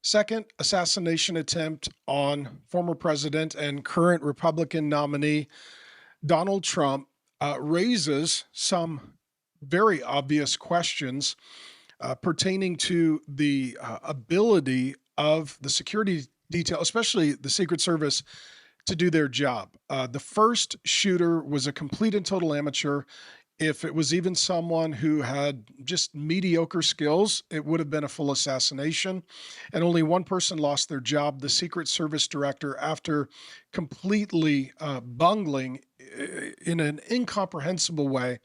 Second assassination attempt on former president and current Republican nominee Donald Trump raises some very obvious questions pertaining to the ability of the security detail, especially the Secret Service, to do their job. The first shooter was a complete and total amateur. If it was even someone who had just mediocre skills, it would have been a full assassination. And only one person lost their job, the Secret Service director, after completely bungling in an incomprehensible way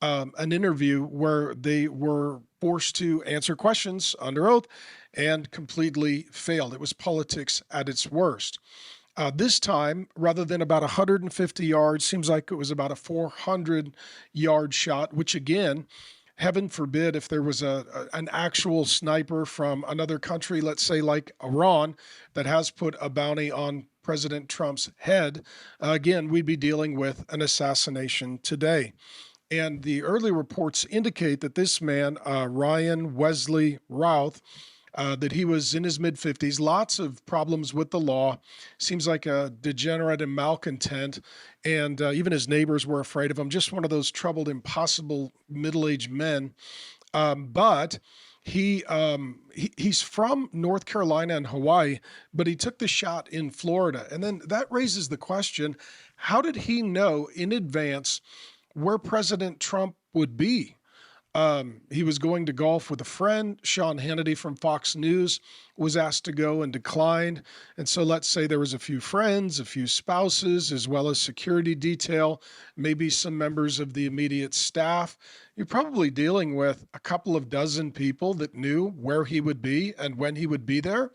an interview where they were forced to answer questions under oath and completely failed. It was politics at its worst. This time, rather than about 150 yards, seems like it was about a 400-yard shot, which again, heaven forbid if there was an actual sniper from another country, let's say like Iran, that has put a bounty on President Trump's head, again, we'd be dealing with an assassination today. And the early reports indicate that this man, Ryan Wesley Routh, that he was in his mid 50s, lots of problems with the law, seems like a degenerate and malcontent, and even his neighbors were afraid of him. Just one of those troubled, impossible middle-aged men. But he's from North Carolina and Hawaii, but he took the shot in Florida. And then that raises the question, how did he know in advance where President Trump would be? He was going to golf with a friend. Sean Hannity from Fox News was asked to go and declined. And so let's say there was a few friends, a few spouses, as well as security detail, maybe some members of the immediate staff. You're probably dealing with a couple of dozen people that knew where he would be and when he would be there.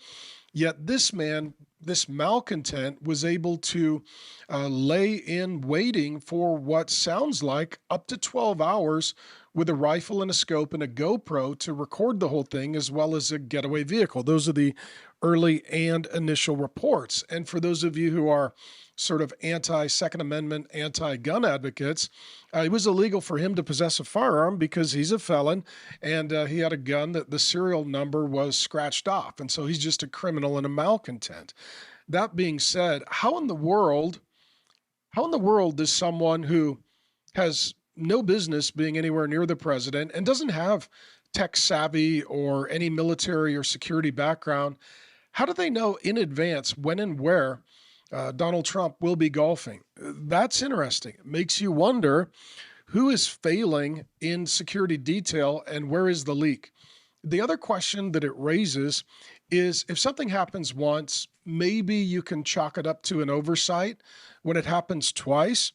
Yet this man, this malcontent, was able to lay in waiting for what sounds like up to 12 hours with a rifle and a scope and a GoPro to record the whole thing, as well as a getaway vehicle. Those are the early and initial reports. And for those of you who are sort of anti-Second Amendment, anti-gun advocates, it was illegal for him to possess a firearm because he's a felon and he had a gun that the serial number was scratched off. And so he's just a criminal and a malcontent. That being said, how in the world does someone who has no business being anywhere near the president and doesn't have tech savvy or any military or security background, how do they know in advance when and where Donald Trump will be golfing? That's interesting. It makes you wonder who is failing in security detail and where is the leak? The other question that it raises is if something happens once, maybe you can chalk it up to an oversight. When it happens twice,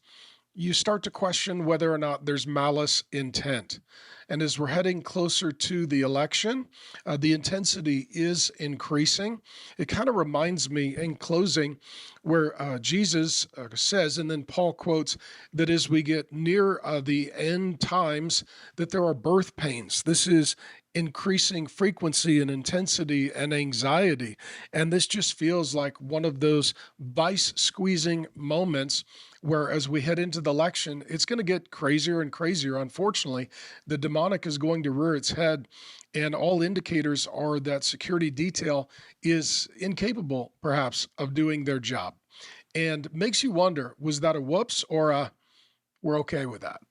you start to question whether or not there's malice intent. And as we're heading closer to the election, the intensity is increasing. It kind of reminds me in closing where Jesus says, and then Paul quotes, that as we get near the end times, that there are birth pains. This is increasing frequency and intensity and anxiety. And this just feels like one of those vice squeezing moments where as we head into the election, it's going to get crazier and crazier. Unfortunately, the demonic is going to rear its head, and all indicators are that security detail is incapable, perhaps, of doing their job. And makes you wonder, was that a whoops or a we're okay with that?